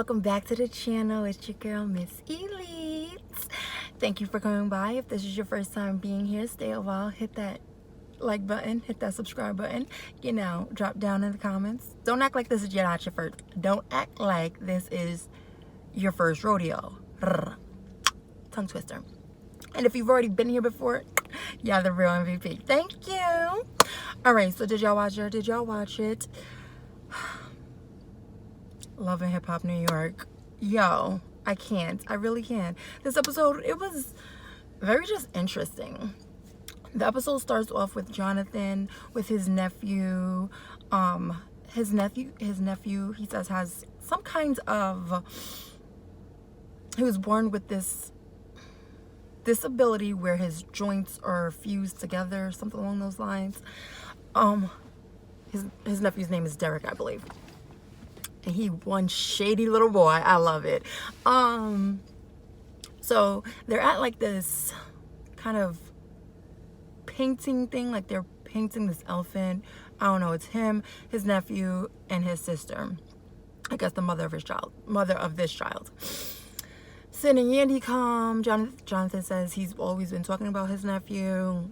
welcome back to the channel. It's your girl, MissElite. Thank you for coming by. If this is your first time being here, stay a while. Hit that like button, hit that subscribe button. You know, drop down in the comments. Don't act like this is not your first. Don't act like this is your first rodeo. Tongue twister. And if you've already been here before, yeah, the real MVP. Thank you. All right, so did y'all watch it? Did y'all watch it? Love and Hip Hop New York. Yo, I can't. I really can't. This episode, it was very just interesting. The episode starts off with Jonathan with his nephew. His nephew, he says, has some kinds of, he was born with this disability where his joints are fused together, something along those lines. His nephew's name is Derek, I believe. And he one shady little boy. I love it. So they're at like this kind of painting thing, like they're painting this elephant. I don't know, it's him, his nephew, and his sister. I guess the mother of this child. Sid and Yandy come. Jonathan says he's always been talking about his nephew.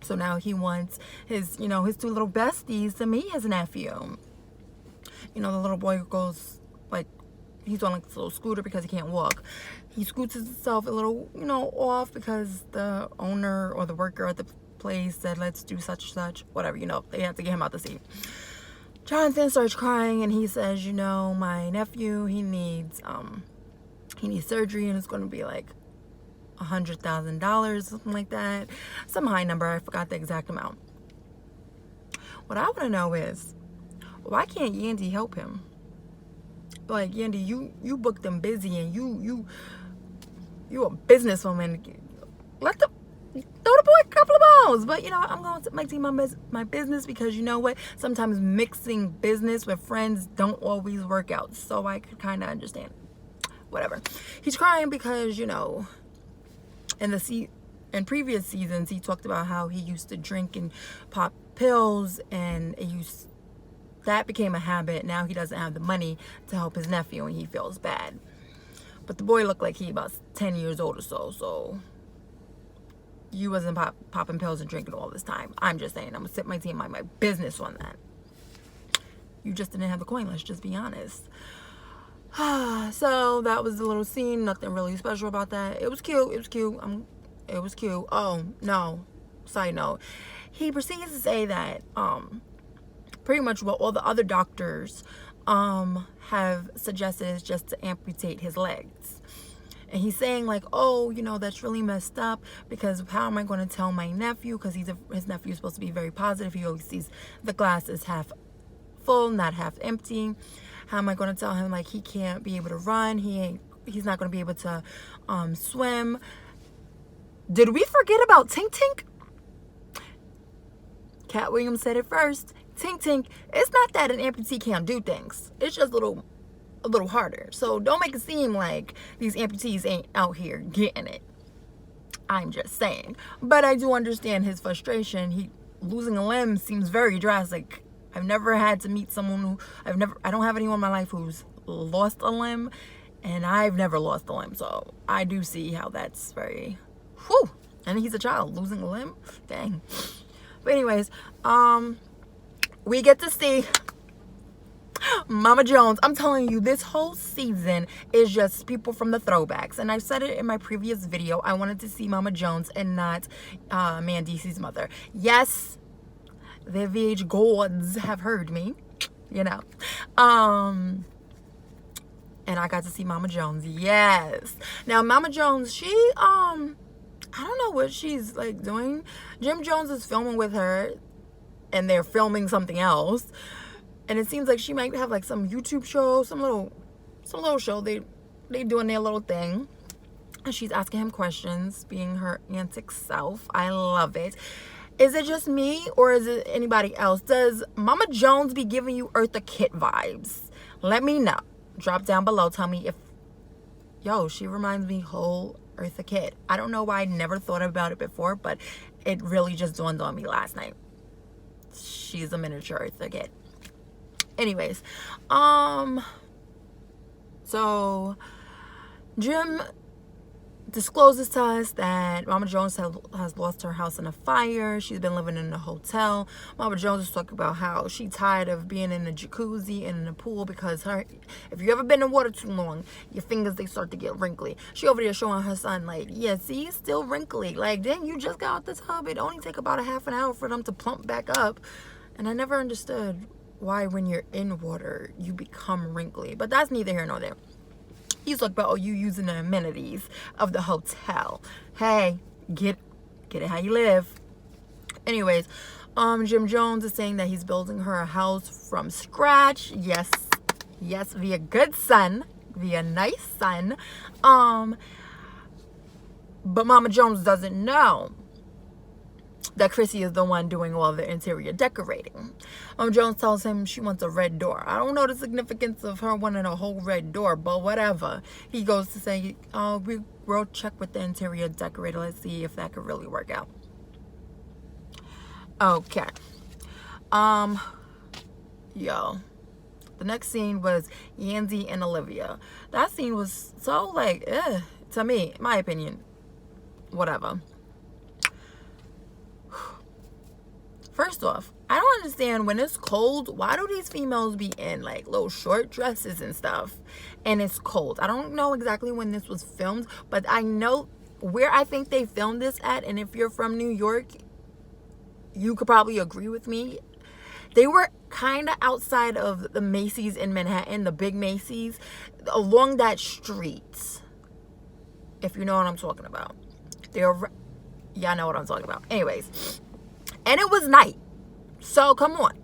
So now he wants his two little besties to meet his nephew. You know, the little boy goes, like, he's on like this little scooter because he can't walk. He scoots himself a little, off because the owner or the worker at the place said, let's do such, whatever, they have to get him out the seat. Jonathan starts crying and he says, my nephew, he needs surgery and it's going to be like $100,000, something like that. Some high number, I forgot the exact amount. What I want to know is, why can't Yandy help him? Like, Yandy, you booked him busy and you a businesswoman. Throw the boy a couple of balls. But I'm going to my business because you know what? Sometimes mixing business with friends don't always work out. So I could kind of understand. Whatever. He's crying because, in previous seasons, he talked about how he used to drink and pop pills, and that became a habit. Now he doesn't have the money to help his nephew, and he feels bad. But the boy looked like he about 10 years old or so you wasn't popping pills and drinking all this time. I'm just saying, I'm gonna sit my team, mind my business on that. You just didn't have the coin, let's just be honest. So that was the little scene. Nothing really special about that. It was cute. It was cute. Oh no, side note, he proceeds to say that pretty much what all the other doctors have suggested is just to amputate his legs. And he's saying like, oh, that's really messed up because how am I going to tell my nephew, because his nephew is supposed to be very positive. He always sees the glass as half full, not half empty. How am I going to tell him like he can't be able to run? He's not going to be able to swim. Did we forget about Tink Tink? Cat Williams said it first. Tink Tink, it's not that an amputee can't do things. It's just a little harder. So don't make it seem like these amputees ain't out here getting it. I'm just saying. But I do understand his frustration. Losing a limb seems very drastic. I've never had to meet someone who I don't have anyone in my life who's lost a limb, and I've never lost a limb. So I do see how that's very, whew. And he's a child, losing a limb, dang. But anyways, we get to see Mama Jones. I'm telling you, this whole season is just people from the throwbacks. And I've said it in my previous video, I wanted to see Mama Jones and not Mandisi's mother. Yes, the VH gods have heard me, and I got to see Mama Jones. Yes. Now Mama Jones, she I don't know what she's like doing. Jim Jones is filming with her and they're filming something else, and it seems like she might have like some YouTube show, some little show. They doing their little thing, and she's asking him questions, being her antic self. I love it. Is it just me or is it anybody else? Does Mama Jones be giving you Eartha Kitt vibes? Let me know. Drop down below. Tell me if, she reminds me whole Eartha Kitt. I don't know why I never thought about it before, but it really just dawned on me last night. She's a miniature Eartha Kitt. Anyways, So Jim discloses to us that Mama Jones has lost her house in a fire. She's been living in a hotel. Mama Jones is talking about how she's tired of being in the jacuzzi and in the pool because if you ever been in water too long, your fingers, they start to get wrinkly. She over there showing her son, like, yeah, see, he's still wrinkly. Like, dang, you just got out the tub. It only take about a half an hour for them to plump back up. And I never understood why when you're in water, you become wrinkly. But that's neither here nor there. He's talking about, oh, you using the amenities of the hotel. Hey, get it how you live. Anyways, Jim Jones is saying that he's building her a house from scratch. Yes, via good son, via nice son. But Mama Jones doesn't know that Chrissy is the one doing all the interior decorating. Jones tells him she wants a red door. I don't know the significance of her wanting a whole red door, but whatever. He goes to say, we'll check with the interior decorator. Let's see if that could really work out. Okay. The next scene was Yandy and Olivia. That scene was so, like, to me, my opinion, whatever. First off, I don't understand when it's cold, why do these females be in like little short dresses and stuff and it's cold? I don't know exactly when this was filmed, but I know where I think they filmed this at, and if you're from New York, you could probably agree with me. They were kind of outside of the Macy's in Manhattan, the big Macy's, along that street, if you know what I'm talking about. Y'all know what I'm talking about. Anyways. And it was night. So, come on.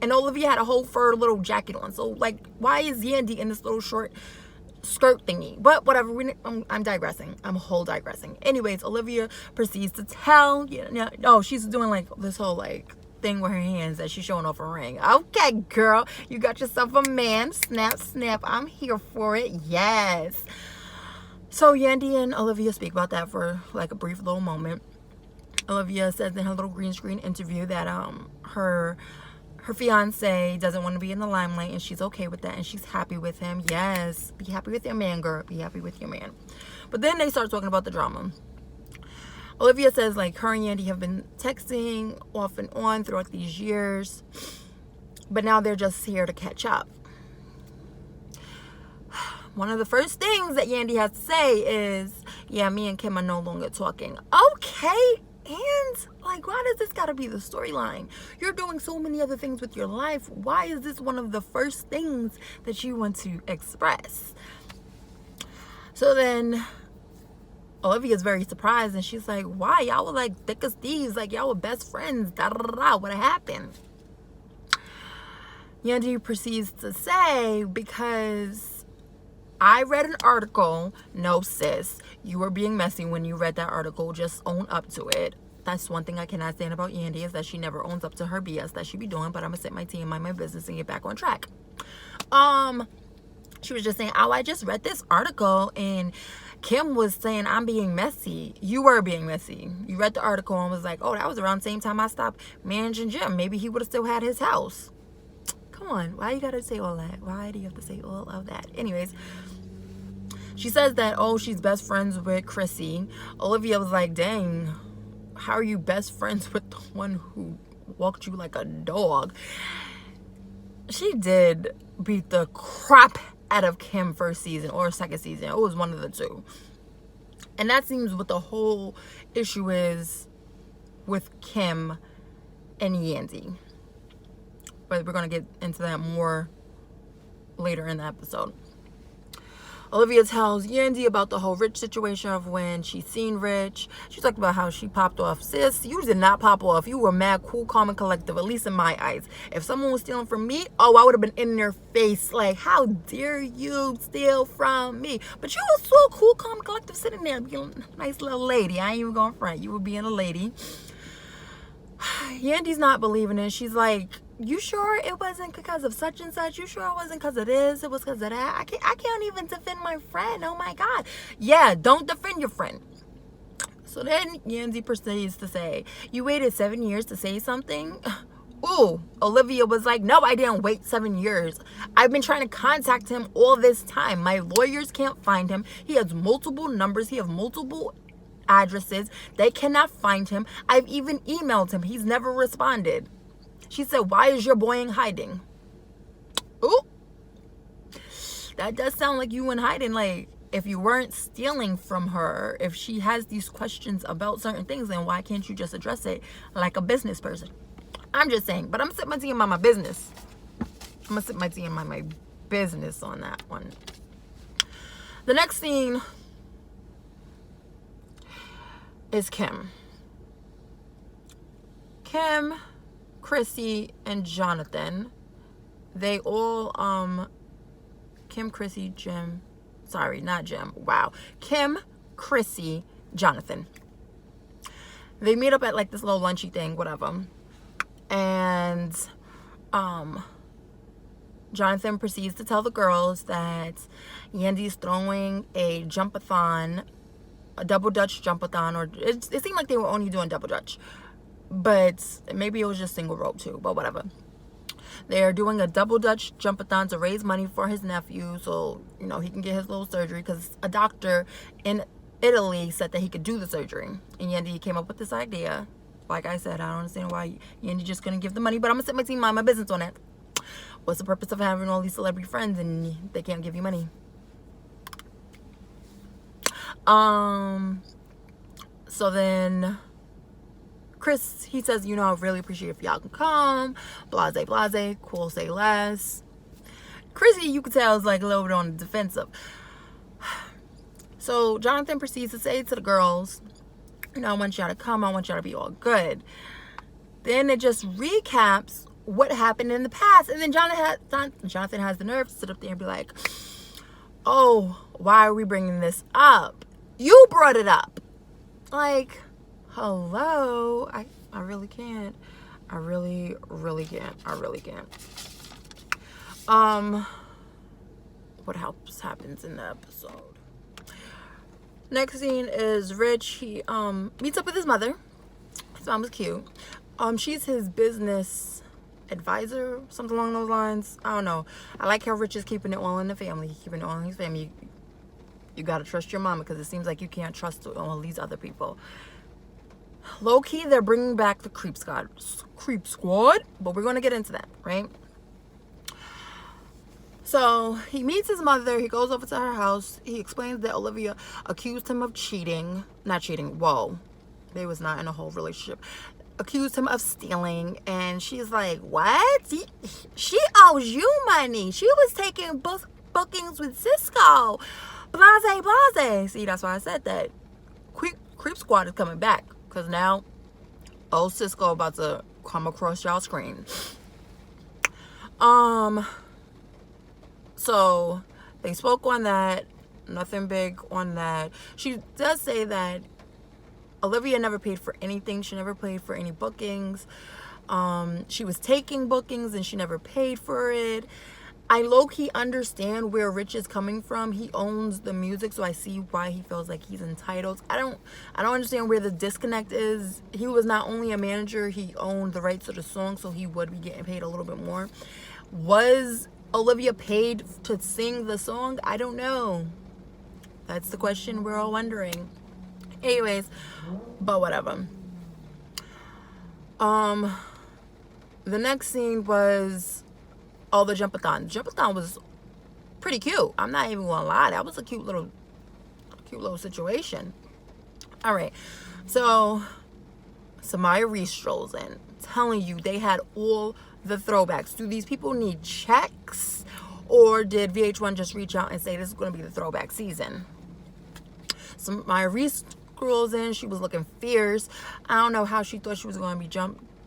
And Olivia had a whole fur little jacket on. So, like, why is Yandy in this little short skirt thingy? But whatever. I'm digressing. I'm whole digressing. Anyways, Olivia proceeds to tell. She's doing, like, this whole, like, thing with her hands that she's showing off her ring. Okay, girl. You got yourself a man. Snap, snap. I'm here for it. Yes. So, Yandy and Olivia speak about that for, like, a brief little moment. Olivia says in her little green screen interview that her fiance doesn't want to be in the limelight, and she's okay with that, and she's happy with him. Yes, be happy with your man, girl. Be happy with your man. But then they start talking about the drama. Olivia says, like, her and Yandy have been texting off and on throughout these years, but now they're just here to catch up. One of the first things that Yandy has to say is, yeah, me and Kim are no longer talking. Okay. And, like, why does this gotta be the storyline? You're doing so many other things with your life. Why is this one of the first things that you want to express? So then Olivia's very surprised, and she's like, why? Y'all were like thick as thieves. Like, y'all were best friends. What happened? Yandy proceeds to say, because I read an article. No, sis, you were being messy when you read that article. Just own up to it. That's one thing I cannot stand about Yandy, is that she never owns up to her BS that she be doing. But I'm gonna sit my team, mind my business, and get back on track. She was just saying, oh, I just read this article, and Kim was saying I'm being messy. You were being messy. You read the article and was like, oh, that was around the same time I stopped managing Jim. Maybe he would have still had his house. Come on, why you gotta say all that? Why do you have to say all of that? Anyways, she says that, oh, she's best friends with Chrissy. Olivia was like, dang, how are you best friends with the one who walked you like a dog? She did beat the crap out of Kim first season or second season. It was one of the two. And that seems what the whole issue is with Kim and Yandy. But we're going to get into that more later in the episode. Olivia tells Yandy about the whole Rich situation of when she's seen Rich. She talked about how she popped off. Sis, you did not pop off. You were mad, cool, calm, and collective, at least in my eyes. If someone was stealing from me, oh, I would have been in their face. Like, how dare you steal from me? But you were so cool, calm, and collective, sitting there being a nice little lady. I ain't even going front. You were being a lady. Yandy's not believing it. She's like, you sure it wasn't because of such and such? You sure it wasn't because of this? It was because of that? I can't even defend my friend. Oh my God. Yeah, don't defend your friend. So then Yandy proceeds to say, you waited 7 years to say something? Ooh, Olivia was like, no, I didn't wait 7 years. I've been trying to contact him all this time. My lawyers can't find him. He has multiple numbers. He has multiple addresses. They cannot find him. I've even emailed him. He's never responded. She said, why is your boy in hiding? Ooh, that does sound like you in hiding. Like, if you weren't stealing from her, if she has these questions about certain things, then why can't you just address it like a business person? I'm just saying, but I'm sipping my tea and mind my business. I'm gonna sip my tea and mind my business on that one. The next scene is Kim, Chrissy, and Jonathan. They all, Kim, Chrissy, Jim. Sorry, not Jim. Wow. Kim, Chrissy, Jonathan. They meet up at like this little lunchy thing, whatever. And Jonathan proceeds to tell the girls that Yandy's throwing a jump-a-thon, a double Dutch jump-a-thon, or it seemed like they were only doing double Dutch, but maybe it was just single rope too, but whatever. They're doing a double Dutch jump-a-thon to raise money for his nephew so, you know, he can get his little surgery, because a doctor in Italy said that he could do the surgery. And Yandy came up with this idea. Like I said, I don't understand why Yandy just couldn't give the money, but I'm gonna set my team, mind my business on it. What's the purpose of having all these celebrity friends and they can't give you money? So then Chris, he says, you know, I really appreciate if y'all can come. Blase, blase, cool, say less. Chrissy, you could tell, is like a little bit on the defensive. So Jonathan proceeds to say to the girls, you know, I want y'all to come. I want y'all to be all good. Then it just recaps what happened in the past. And then Jonathan has the nerve to sit up there and be like, oh, why are we bringing this up? You brought it up. Like, hello. I really can't. I really can't. I really can't. What else happens in the episode? Next scene is Rich. He meets up with his mother. His mom was cute. She's his business advisor, something along those lines. I don't know. I like how Rich is keeping it all in the family. Keeping it all in his family. You gotta trust your mama, because it seems like you can't trust all these other people. Low key, they're bringing back the Creep Squad, but we're gonna get into that, right? So he meets his mother. He goes over to her house. He explains that Olivia accused him of cheating. Not cheating. Whoa. They was not in a whole relationship. Accused him of stealing. And she's like, what? She owes you money. She was taking bookings with Cisco. Blase, blase. See, that's why I said that. Creep Squad is coming back. Because now, old Cisco about to come across y'all screen. So they spoke on that. Nothing big on that. She does say that Olivia never paid for anything. She never paid for any bookings. She was taking bookings and she never paid for it. I low-key understand where Rich is coming from. He owns the music, so I see why he feels like he's entitled. I don't understand where the disconnect is. He was not only a manager, he owned the rights to the song, so he would be getting paid a little bit more. Was Olivia paid to sing the song? I don't know. That's the question we're all wondering. Anyways, but whatever. The next scene was the jump-a-thon. The jump-a-thon was pretty cute. I'm not even gonna lie. That was a cute little situation. All right. So Samaya Reese strolls in, telling you they had all the throwbacks. Do these people need checks, or did VH1 just reach out and say this is going to be the throwback season? Samaya Reese scrolls in. She was looking fierce. I don't know how she thought she was going to be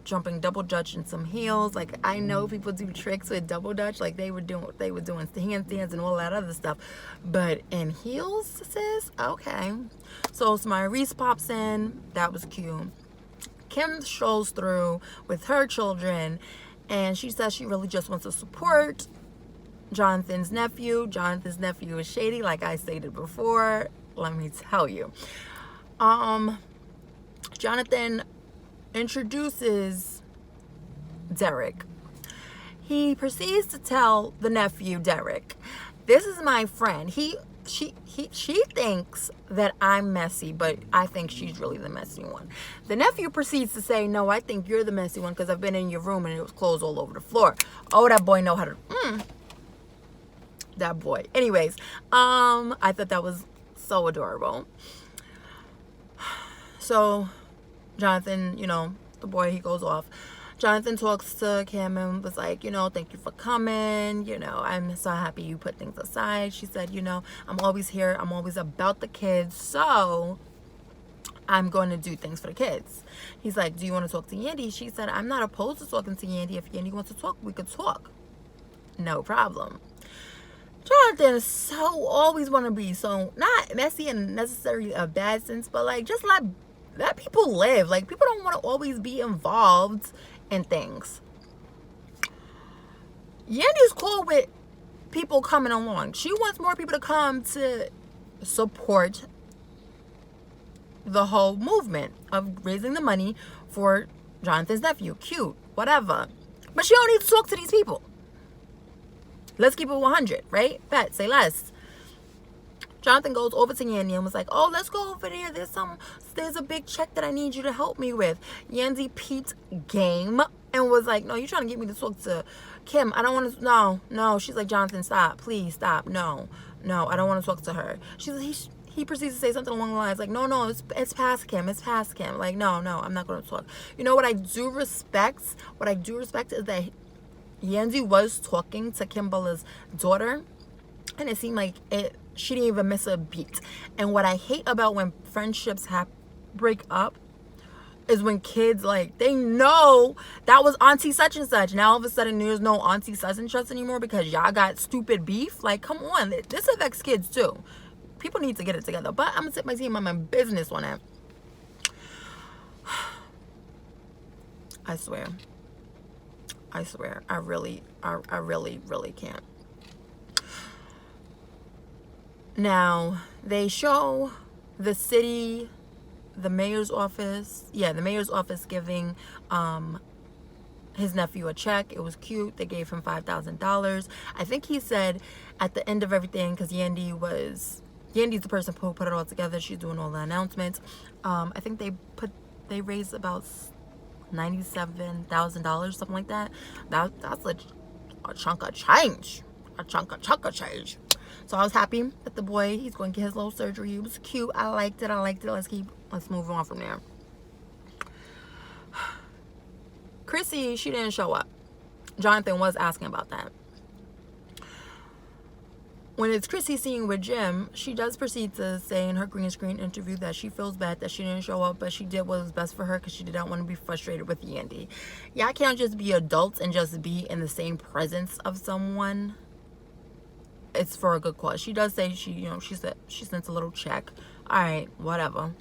jumping double Dutch in some heels. Like, I know people do tricks with double Dutch, like they were doing handstands and all that other stuff, but in heels, sis? Okay. So Samaya Reese pops in. That was cute. Kim strolls through with her children, and she says she really just wants to support Jonathan's nephew. Jonathan's nephew is shady, like I stated before. Let me tell you. Jonathan introduces Derek. He proceeds to tell the nephew, Derek, this is my friend. She thinks that I'm messy, but I think she's really the messy one. The nephew proceeds to say, no, I think you're the messy one because I've been in your room and it was clothes all over the floor. Oh, that boy know how to, that boy. Anyways, I thought that was so adorable. So Jonathan, the boy, he goes off. Jonathan talks to Kim and was like, thank you for coming. I'm so happy you put things aside. She said, I'm always here. I'm always about the kids. So I'm going to do things for the kids. He's like, do you want to talk to Yandy? She said, I'm not opposed to talking to Yandy. If Yandy wants to talk, we could talk. No problem. Jonathan is so always want to be so not messy and necessarily a bad sense, but like just let people live. Like people don't want to always be involved in things. Yandy's cool with people coming along. She wants more people to come to support the whole movement of raising the money for Jonathan's nephew. Cute, whatever. But she don't need to talk to these people. Let's keep it 100, right? Bet, say less. Jonathan goes over to Yandy and was like, oh, let's go over there. There's a big check that I need you to help me with. Yandy peeped game and was like, no, you're trying to get me to talk to Kim. I don't want to, no. She's like, Jonathan, stop. Please stop. No, I don't want to talk to her. He proceeds to say something along the lines like, no, it's past Kim. It's past Kim. Like, no, I'm not going to talk. What I do respect? What I do respect is that Yandy was talking to Kimball's daughter, and it seemed like she didn't even miss a beat. And what I hate about when friendships break up is when kids, like, they know that was auntie such and such. Now all of a sudden there's no auntie such and such anymore because y'all got stupid beef. Like, come on. This affects kids too. People need to get it together. But I'm gonna sit my team on my business on that. I swear. I really can't. Now, they show the city, the mayor's office. Yeah, the mayor's office giving his nephew a check. It was cute. They gave him $5,000. I think he said at the end of everything, because Yandy's the person who put it all together. She's doing all the announcements. I think they raised about $97,000, something like that. That's a chunk of change. A chunk of change. So I was happy that the boy, he's going to get his little surgery. It was cute. I liked it. Let's move on from there. Chrissy, she didn't show up. Jonathan was asking about that. When it's Chrissy seen with Jim, she does proceed to say in her green screen interview that she feels bad that she didn't show up, but she did what was best for her because she did not want to be frustrated with Yandy. Y'all can't just be adults and just be in the same presence of someone. It's for a good cause. She does say she said she sent a little check. All right, whatever.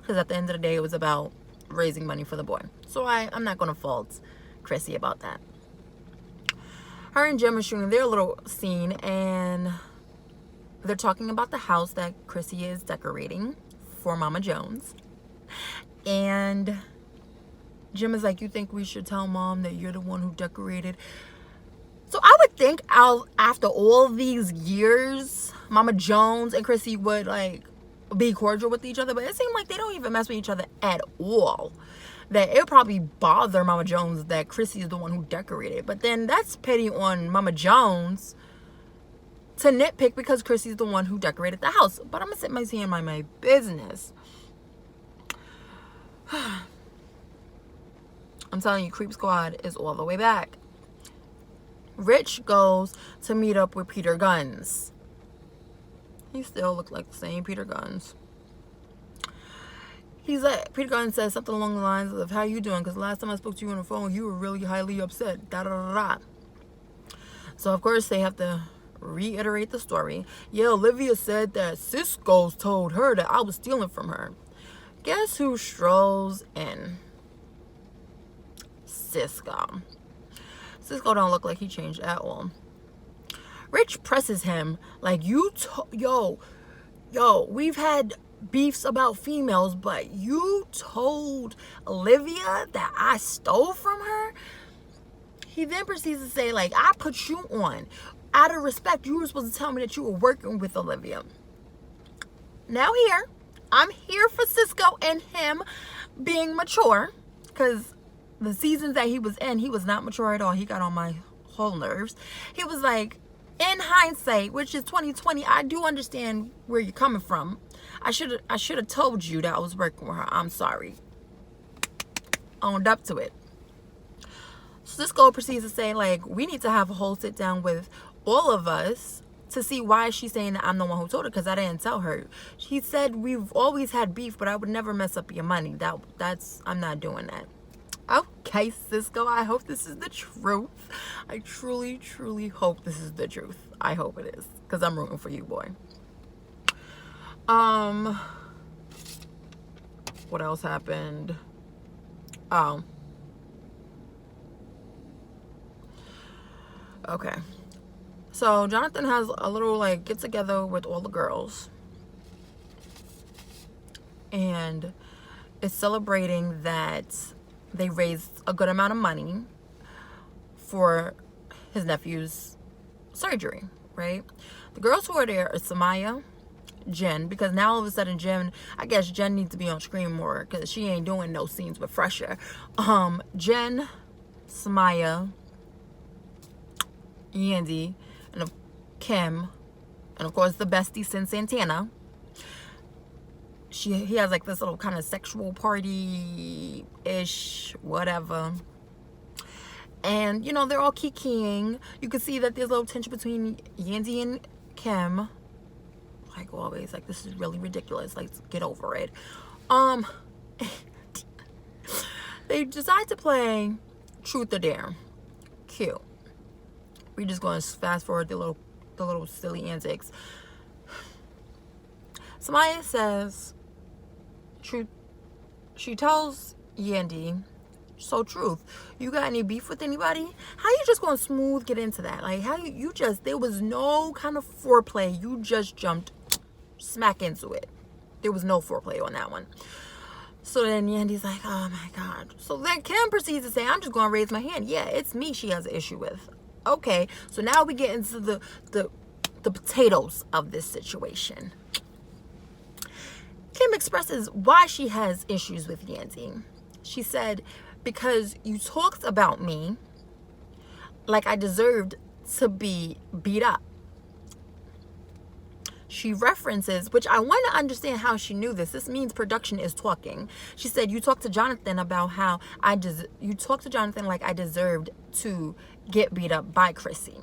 Because at the end of the day, it was about raising money for the boy. So I'm not going to fault Chrissy about that. Her and Jim are shooting their little scene, and they're talking about the house that Chrissy is decorating for Mama Jones. And Jim is like, you think we should tell Mom that you're the one who decorated? So I would think after all these years, Mama Jones and Chrissy would like be cordial with each other. But it seemed like they don't even mess with each other at all. That it would probably bother Mama Jones that Chrissy is the one who decorated. But then that's pity on Mama Jones to nitpick because Chrissy's the one who decorated the house. But I'm going to sit my hand in my business. I'm telling you, Creep Squad is all the way back. Rich goes to meet up with Peter Guns. He still looked like the same Peter Guns. He's like, Peter Guns says something along the lines of, how you doing? Because last time I spoke to you on the phone, you were really highly upset. Da da da da. So, of course, they have to reiterate the story. Yeah, Olivia said that Cisco's told her that I was stealing from her. Guess who strolls in? Cisco. Cisco don't look like he changed at all. Rich presses him like, yo, we've had beefs about females, but you told Olivia that I stole from her? He then proceeds to say, like, I put you on. Out of respect, you were supposed to tell me that you were working with Olivia. Now I'm here for Cisco and him being mature, because the seasons that he was in, he was not mature at all. He got on my whole nerves. He was like, in hindsight, which is 2020, I do understand where you're coming from. I should have told you that I was working with her. I'm sorry. Owned up to it. Cisco proceeds to say, like, we need to have a whole sit down with all of us to see why she's saying that I'm the one who told her, because I didn't tell her. He said, we've always had beef, but I would never mess up your money. I'm not doing that. Okay, Cisco, I hope this is the truth. I truly, truly hope this is the truth. I hope it is, because I'm rooting for you, boy. What else happened? Oh. Okay. So Jonathan has a little, like, get together with all the girls. And is celebrating that they raised a good amount of money for his nephew's surgery, right? The girls who are there are Samaya, Jen, because now all of a sudden I guess Jen needs to be on screen more because she ain't doing no scenes with Fresher. Jen, Samaya, Yandy, and Kim, and of course the bestie Sin Santana. He has like this little kind of sexual party-ish, whatever. And, you know, they're all kikiing. You can see that there's a little tension between Yandy and Kim. Like always, like, this is really ridiculous. Like, get over it. They decide to play Truth or Dare. Cute. We're just going to fast forward the little silly antics. Samaya says, Truth. She tells Yandy, so Truth, you got any beef with anybody? How you just going to smooth get into that? Like, how you just, there was no kind of foreplay. You just jumped smack into it. There was no foreplay on that one. So then Yandy's like, oh my God. So then Kim proceeds to say, I'm just going to raise my hand. Yeah, it's me she has an issue with. Okay, so now we get into the potatoes of this situation. Kim expresses why she has issues with Yandy. She said, because you talked about me like I deserved to be beat up. She references, which I want to understand how she knew this. This means production is talking. She said, you talked to Jonathan about how you talked to Jonathan like I deserved to get beat up by Chrissy.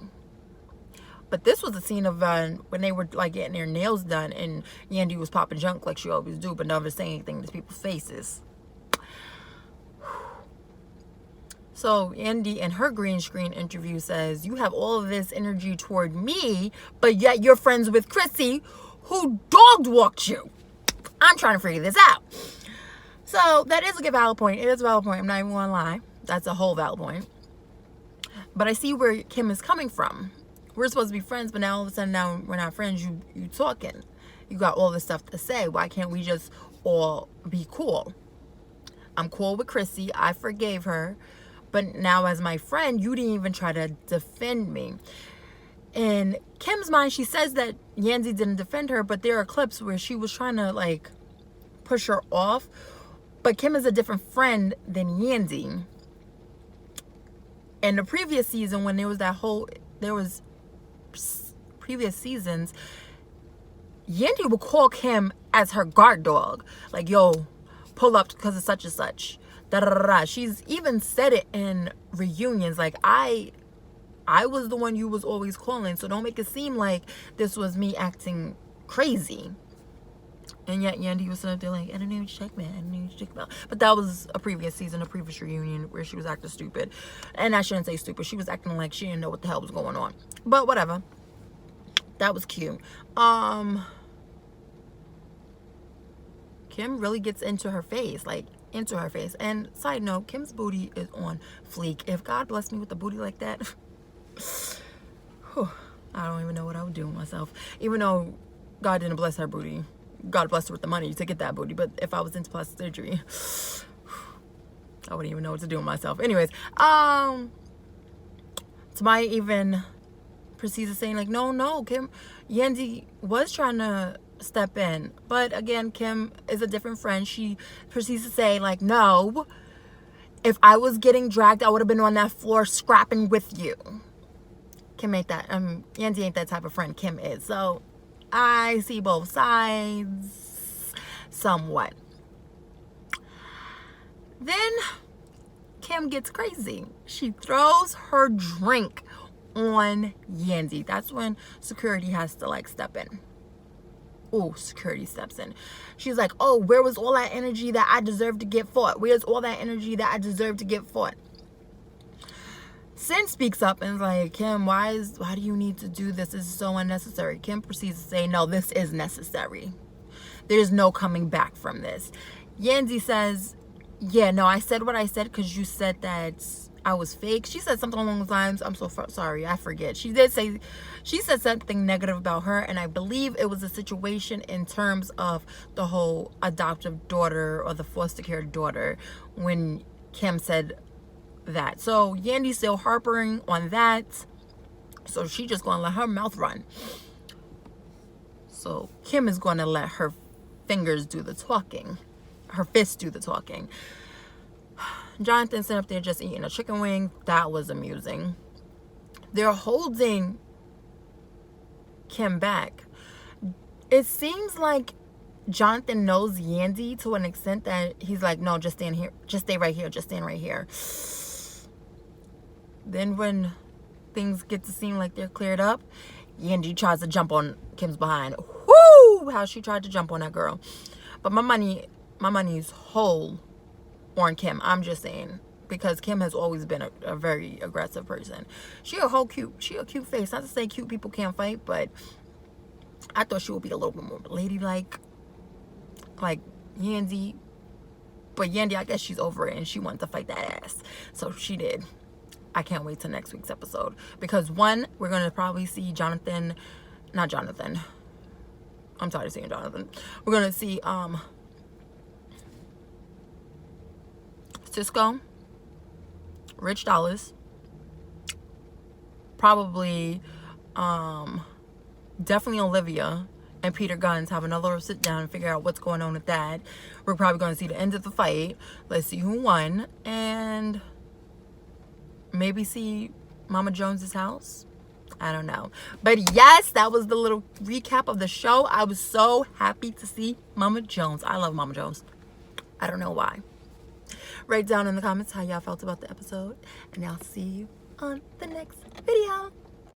But this was the scene of when they were like getting their nails done and Yandy was popping junk like she always do, but never saying anything to people's faces. So Yandy in her green screen interview says, you have all of this energy toward me, but yet you're friends with Chrissy, who dog walked you. I'm trying to figure this out. So that is a valid point. It is a valid point. I'm not even going to lie. That's a whole valid point. But I see where Kim is coming from. We're supposed to be friends, but now all of a sudden now we're not friends. You talking. You got all this stuff to say. Why can't we just all be cool? I'm cool with Chrissy. I forgave her. But now as my friend, you didn't even try to defend me. In Kim's mind, she says that Yandy didn't defend her, but there are clips where she was trying to like push her off. But Kim is a different friend than Yandy. In the previous season, when there was previous seasons, Yandy would call Kim as her guard dog. Like, yo, pull up because of such and such. Da, da, da, da. She's even said it in reunions. Like, I was the one you was always calling. So don't make it seem like this was me acting crazy. And yet Yandy was sitting there like, I don't know what you talk about. I don't know what you talk about. But that was a previous season, a previous reunion where she was acting stupid. And I shouldn't say stupid. She was acting like she didn't know what the hell was going on. But whatever. That was cute. Kim really gets into her face. Like, into her face. And side note, Kim's booty is on fleek. If God blessed me with a booty like that, I don't even know what I would do with myself. Even though God didn't bless her booty. God blessed her with the money to get that booty. But if I was into plastic surgery, I wouldn't even know what to do with myself. Anyways, Somebody even proceeds to saying like, no, Kim, Yandy was trying to step in. But again, Kim is a different friend. She proceeds to say like, no, if I was getting dragged, I would have been on that floor scrapping with you. Kim ain't that, Yandy ain't that type of friend. Kim is. So I see both sides somewhat. Then Kim gets crazy. She throws her drink on Yandy. That's when security has to like step in. Oh, security steps in. She's like, oh, where was all that energy that I deserved to get fought? Where's all that energy that I deserved to get fought? Sin speaks up and is like, Kim, why do you need to do this? This is so unnecessary. Kim proceeds to say, no, this is necessary. There's no coming back from this. Yandy says, yeah, no, I said what I said because you said that I was fake. She said something along those lines. I'm so sorry, I forget. She said something negative about her, and I believe it was a situation in terms of the whole adoptive daughter or the foster care daughter when Kim said that. So Yandy's still harping on that. So she just gonna let her mouth run. So Kim is gonna let her fingers do the talking. Her fists do the talking. Jonathan sitting up there just eating a chicken wing. That was amusing. They're holding Kim back. It seems like Jonathan knows Yandy to an extent that he's like, no, just stand here. Just stay right here. Just stand right here. Then when things get to seem like they're cleared up, Yandy tries to jump on Kim's behind. Whoo! How she tried to jump on that girl. But my money's whole on Kim. I'm just saying, because Kim has always been a very aggressive person. She a cute face. Not to say cute people can't fight, but I thought she would be a little bit more ladylike, like Yandy. But Yandy, I guess she's over it and she wanted to fight that ass, so she did. I can't wait till next week's episode, because one, we're gonna probably see Jonathan. I'm tired of seeing Jonathan. We're gonna see Cisco, Rich Dollars, probably definitely Olivia and Peter Guns have another sit down and figure out what's going on with that. We're probably going to see the end of the fight. Let's see who won, and maybe see Mama Jones's house. I don't know. But yes, that was the little recap of the show. I was so happy to see Mama Jones. I love Mama Jones. I don't know why. Write down in the comments how y'all felt about the episode, and I'll see you on the next video.